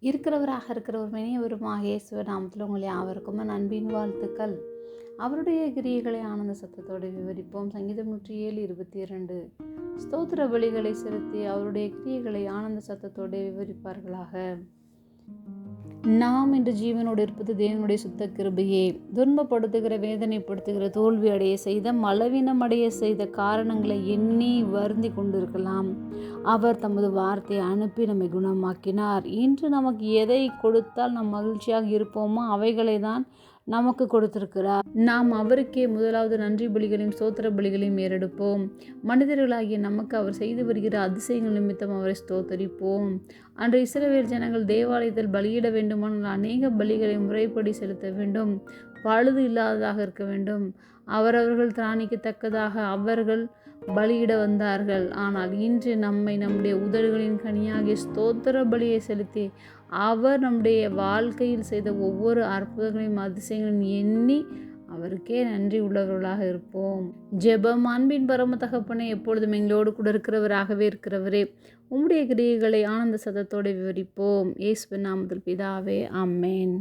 இருக்கிறவராக இருக்கிறவர் இனியவருமாக இயேசுவின் நாமத்தில் உங்கள் யாவருக்கும் அன்பின் வாழ்த்துக்கள். அவருடைய கிரியைகளை ஆனந்த சத்தத்தோடு விவரிப்போம். சங்கீதம் 107:22. ஸ்தோத்திர பலிகளை செலுத்தி அவருடைய கிரியைகளை ஆனந்த சத்தத்தோடு விவரிப்பார்களாக. நாம் இன்று ஜீவனோடு இருப்பது தேவனுடைய சுத்த கிருபையே. துன்பப்படுத்துகிற, வேதனைப்படுத்துகிற, தோல்வி அடைய செய்த, மலவீனம் அடைய செய்த காரணங்களை எண்ணி வருந்தி கொண்டிருக்கலாம். அவர் தமது வார்த்தையை அனுப்பி நம்மை குணமாக்கினார். இன்று நமக்கு எதை கொடுத்தால் நாம் மகிழ்ச்சியாக இருப்போமோ அவைகளை தான் நமக்கு கொடுத்திருக்கிறார். நாம் அவருக்கே முதலாவது நன்றி பலிகளையும் ஸ்தோத்திர பலிகளையும் ஏறெடுப்போம். மனிதர்களாகிய நமக்கு அவர் செய்து வருகிற அதிசயங்கள் நிமித்தம் அவரை ஸ்தோத்தரிப்போம். அன்று இஸ்ரவேல் ஜனங்கள் தேவாலயத்தில் பலியிட வேண்டுமானால் அநேக பலிகளை முறைப்படி செலுத்த வேண்டும். பழுது இல்லாததாக இருக்க வேண்டும். அவரவர்கள் திராணிக்கத்தக்கதாக அவர்கள் பலியிட வந்தார்கள். ஆனால் இன்று நம்மை நம்முடைய உதடுகளின் கனியாகிய ஸ்தோத்திர பலியை செலுத்தி அவர் நம்முடைய வாழ்க்கையில் செய்த ஒவ்வொரு அற்புதங்களையும் அதிசயங்களையும் எண்ணி அவருக்கே நன்றி உள்ளவர்களாக இருப்போம். ஜெபம். அன்பின் பரம தகப்பனே, எப்பொழுதும் எங்களோடு கூட இருக்கிறவராகவே இருக்கிறவரே, உம்முடைய கிரியைகளை ஆனந்த சத்தத்தோடு விவரிப்போம். இயேசுவின் நாமத்தில் பிதாவே, ஆமென்.